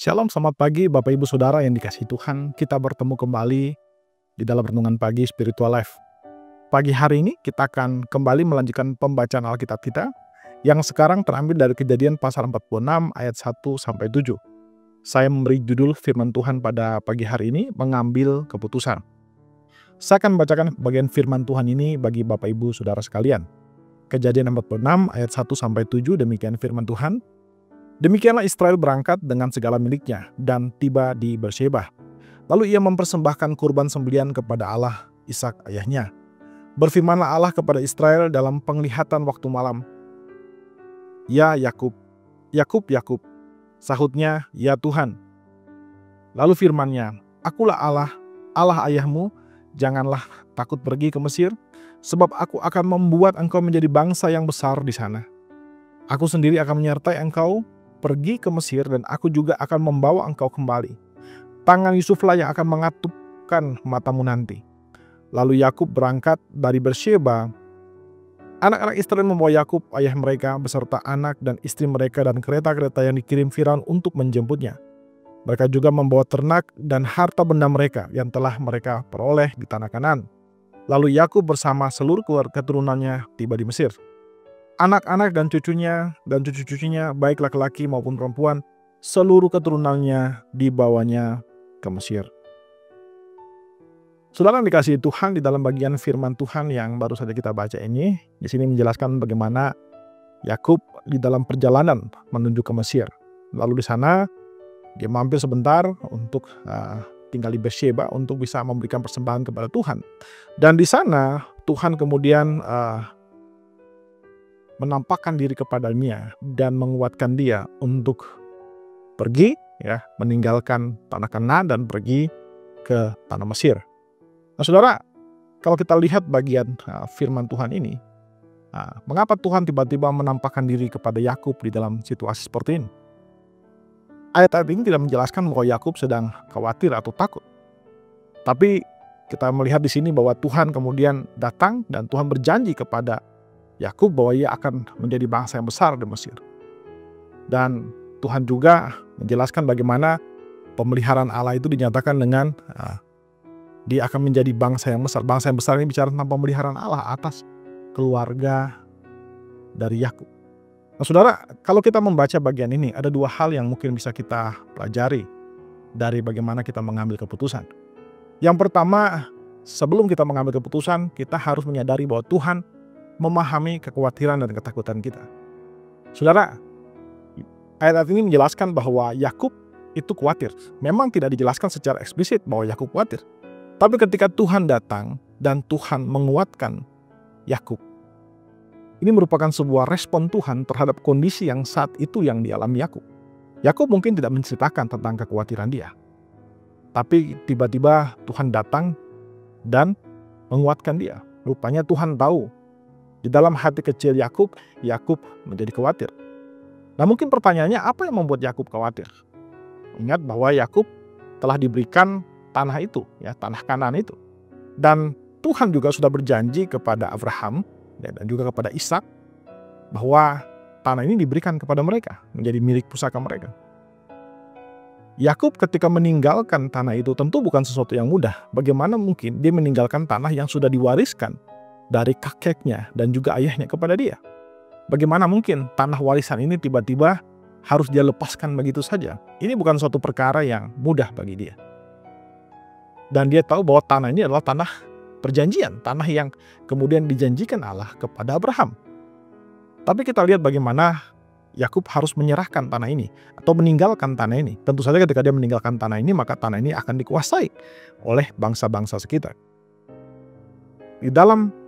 Shalom, selamat pagi Bapak Ibu Saudara yang dikasihi Tuhan. Kita bertemu kembali di dalam renungan pagi Spiritual Life. Pagi hari ini kita akan kembali melanjutkan pembacaan Alkitab kita yang sekarang terambil dari Kejadian pasal 46 ayat 1 sampai 7. Saya memberi judul firman Tuhan pada pagi hari ini, mengambil keputusan. Saya akan membacakan bagian firman Tuhan ini bagi Bapak Ibu Saudara sekalian. Kejadian 46 ayat 1 sampai 7, demikian firman Tuhan. Demikianlah Israel berangkat dengan segala miliknya dan tiba di Beersheba. Lalu ia mempersembahkan kurban sembelihan kepada Allah Ishak ayahnya. Berfirmanlah Allah kepada Israel dalam penglihatan waktu malam. Ya Yakub, Yakub, Yakub. Sahutnya, ya Tuhan. Lalu firman-Nya, Akulah Allah, Allah ayahmu. Janganlah takut pergi ke Mesir, sebab aku akan membuat engkau menjadi bangsa yang besar di sana. Aku sendiri akan menyertai engkau pergi ke Mesir, dan aku juga akan membawa engkau kembali. Tangan Yusuflah yang akan mengatupkan matamu nanti. Lalu Yakub berangkat dari Beersheba. Anak-anak Israel membawa Yakub ayah mereka beserta anak dan istri mereka dan kereta-kereta yang dikirim Firaun untuk menjemputnya. Mereka juga membawa ternak dan harta benda mereka yang telah mereka peroleh di tanah Kanaan. Lalu Yakub bersama seluruh keluarga keturunannya tiba di Mesir. Anak-anak dan cucu-cucunya, baik laki-laki maupun perempuan, seluruh keturunannya dibawanya ke Mesir. Saudara yang dikasihi Tuhan, di dalam bagian firman Tuhan yang baru saja kita baca ini, di sini menjelaskan bagaimana Yakub di dalam perjalanan menuju ke Mesir. Lalu di sana dia mampir sebentar untuk tinggal di Beersheba untuk bisa memberikan persembahan kepada Tuhan. Dan di sana Tuhan kemudian menampakkan diri kepadanya dan menguatkan dia untuk pergi, meninggalkan tanah Kanaan dan pergi ke tanah Mesir. Nah, saudara, kalau kita lihat bagian firman Tuhan ini, mengapa Tuhan tiba-tiba menampakkan diri kepada Yakub di dalam situasi seperti ini? Ayat-ayat ini tidak menjelaskan bahwa Yakub sedang khawatir atau takut. Tapi kita melihat di sini bahwa Tuhan kemudian datang dan Tuhan berjanji kepada Yakub bahwa ia akan menjadi bangsa yang besar di Mesir. Dan Tuhan juga menjelaskan bagaimana pemeliharaan Allah itu dinyatakan dengan dia akan menjadi bangsa yang besar. Bangsa yang besar ini bicara tentang pemeliharaan Allah atas keluarga dari Yakub. Nah, saudara, kalau kita membaca bagian ini, ada dua hal yang mungkin bisa kita pelajari dari bagaimana kita mengambil keputusan. Yang pertama, sebelum kita mengambil keputusan, kita harus menyadari bahwa Tuhan memahami kekhawatiran dan ketakutan kita. Saudara, ayat ini menjelaskan bahwa Yakub itu khawatir. Memang tidak dijelaskan secara eksplisit bahwa Yakub khawatir. Tapi ketika Tuhan datang dan Tuhan menguatkan Yakub, ini merupakan sebuah respon Tuhan terhadap kondisi yang saat itu yang dialami Yakub. Yakub mungkin tidak menceritakan tentang kekhawatiran dia. Tapi tiba-tiba Tuhan datang dan menguatkan dia. Rupanya Tuhan tahu di dalam hati kecil Yakub menjadi khawatir. Nah, mungkin pertanyaannya, apa yang membuat Yakub khawatir? Ingat bahwa Yakub telah diberikan tanah itu, tanah Kanaan itu. Dan Tuhan juga sudah berjanji kepada Abraham dan juga kepada Ishak bahwa tanah ini diberikan kepada mereka, menjadi milik pusaka mereka. Yakub ketika meninggalkan tanah itu tentu bukan sesuatu yang mudah. Bagaimana mungkin dia meninggalkan tanah yang sudah diwariskan dari kakeknya dan juga ayahnya kepada dia? Bagaimana mungkin tanah warisan ini tiba-tiba harus dia lepaskan begitu saja? Ini bukan suatu perkara yang mudah bagi dia. Dan dia tahu bahwa tanah ini adalah tanah perjanjian, tanah yang kemudian dijanjikan Allah kepada Abraham. Tapi kita lihat bagaimana Yakub harus menyerahkan tanah ini atau meninggalkan tanah ini. Tentu saja ketika dia meninggalkan tanah ini, maka tanah ini akan dikuasai oleh bangsa-bangsa sekitar. Di dalam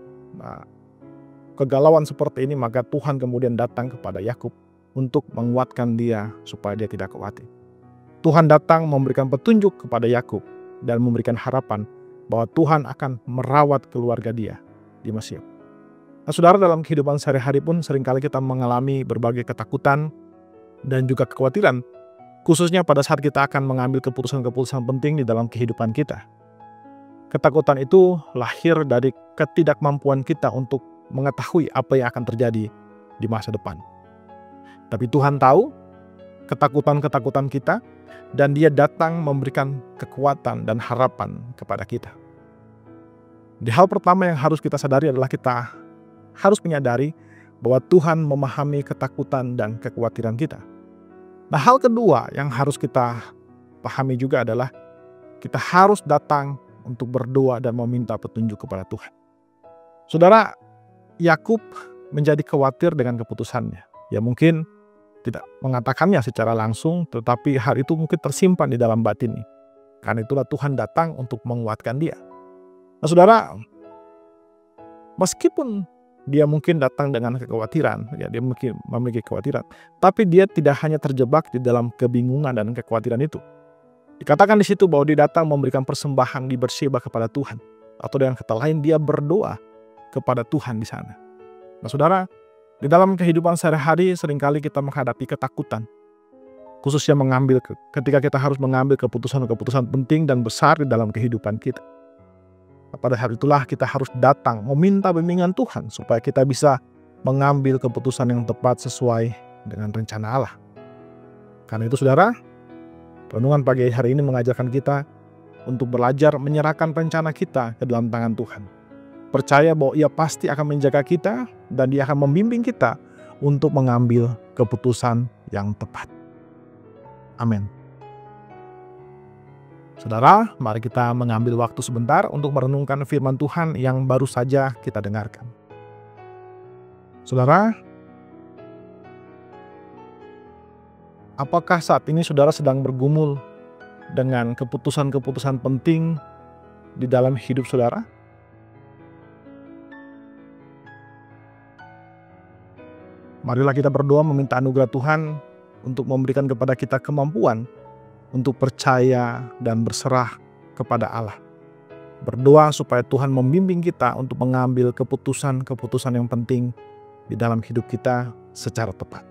kegalauan seperti ini, maka Tuhan kemudian datang kepada Yakub untuk menguatkan dia supaya dia tidak khawatir. Tuhan datang memberikan petunjuk kepada Yakub dan memberikan harapan bahwa Tuhan akan merawat keluarga dia di Mesir. Nah, saudara, dalam kehidupan sehari-hari pun seringkali kita mengalami berbagai ketakutan dan juga kekhawatiran, khususnya pada saat kita akan mengambil keputusan-keputusan penting di dalam kehidupan kita. Ketakutan itu lahir dari ketidakmampuan kita untuk mengetahui apa yang akan terjadi di masa depan. Tapi Tuhan tahu ketakutan-ketakutan kita, dan Dia datang memberikan kekuatan dan harapan kepada kita. Di hal pertama yang harus kita sadari adalah kita harus menyadari bahwa Tuhan memahami ketakutan dan kekhawatiran kita. Nah, hal kedua yang harus kita pahami juga adalah kita harus datang untuk berdoa dan meminta petunjuk kepada Tuhan. Saudara, Yakub menjadi khawatir dengan keputusannya. Ya mungkin tidak mengatakannya secara langsung, tetapi hal itu mungkin tersimpan di dalam batinnya. Karena itulah Tuhan datang untuk menguatkan dia. Nah, saudara, meskipun dia mungkin datang dengan kekhawatiran, ya dia mungkin memiliki kekhawatiran, tapi dia tidak hanya terjebak di dalam kebingungan dan kekhawatiran itu. Dikatakan di situ bahwa dia datang memberikan persembahan di Berseba kepada Tuhan, atau dengan kata lain dia berdoa kepada Tuhan di sana. Nah, saudara, di dalam kehidupan sehari-hari seringkali kita menghadapi ketakutan, khususnya ketika kita harus mengambil keputusan-keputusan penting dan besar di dalam kehidupan kita. Pada hari itulah kita harus datang meminta bimbingan Tuhan supaya kita bisa mengambil keputusan yang tepat sesuai dengan rencana Allah. Karena itu saudara, renungan pagi hari ini mengajarkan kita untuk belajar menyerahkan rencana kita ke dalam tangan Tuhan. Percaya bahwa Ia pasti akan menjaga kita dan Dia akan membimbing kita untuk mengambil keputusan yang tepat. Amin. Saudara, mari kita mengambil waktu sebentar untuk merenungkan firman Tuhan yang baru saja kita dengarkan. Saudara, apakah saat ini saudara sedang bergumul dengan keputusan-keputusan penting di dalam hidup saudara? Marilah kita berdoa meminta anugerah Tuhan untuk memberikan kepada kita kemampuan untuk percaya dan berserah kepada Allah. Berdoa supaya Tuhan membimbing kita untuk mengambil keputusan-keputusan yang penting di dalam hidup kita secara tepat.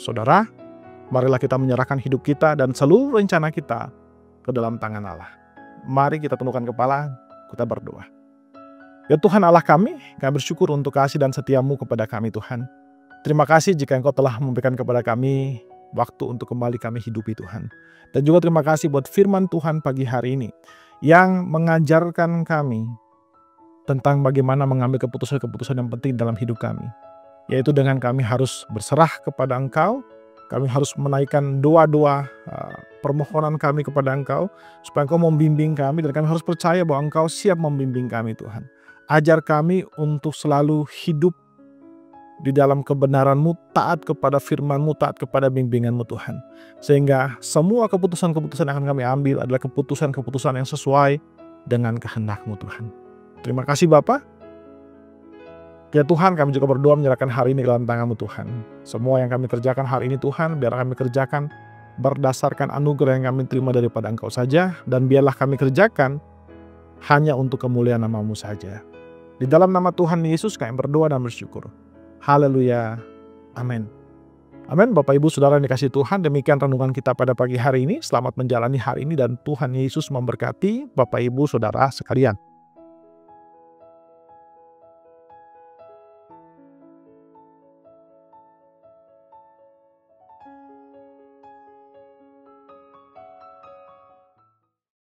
Saudara, marilah kita menyerahkan hidup kita dan seluruh rencana kita ke dalam tangan Allah. Mari kita tundukkan kepala, kita berdoa. Ya Tuhan Allah kami bersyukur untuk kasih dan setia-Mu kepada kami Tuhan. Terima kasih jika Engkau telah memberikan kepada kami waktu untuk kembali kami hidupi Tuhan. Dan juga terima kasih buat firman Tuhan pagi hari ini yang mengajarkan kami tentang bagaimana mengambil keputusan-keputusan yang penting dalam hidup kami. Yaitu dengan kami harus berserah kepada Engkau, kami harus menaikkan doa-doa permohonan kami kepada Engkau, supaya Engkau membimbing kami, dan kami harus percaya bahwa Engkau siap membimbing kami Tuhan. Ajar kami untuk selalu hidup di dalam kebenaran-Mu, taat kepada firman-Mu, taat kepada bimbingan-Mu Tuhan. Sehingga semua keputusan-keputusan yang akan kami ambil adalah keputusan-keputusan yang sesuai dengan kehendak-Mu Tuhan. Terima kasih Bapa. Ya Tuhan, kami juga berdoa menyerahkan hari ini dalam tangan-Mu Tuhan. Semua yang kami kerjakan hari ini Tuhan, biar kami kerjakan berdasarkan anugerah yang kami terima daripada Engkau saja, dan biarlah kami kerjakan hanya untuk kemuliaan nama-Mu saja. Di dalam nama Tuhan Yesus kami berdoa dan bersyukur. Haleluya. Amin. Amin. Bapak Ibu Saudara yang dikasihi Tuhan, demikian renungan kita pada pagi hari ini. Selamat menjalani hari ini dan Tuhan Yesus memberkati Bapak Ibu Saudara sekalian.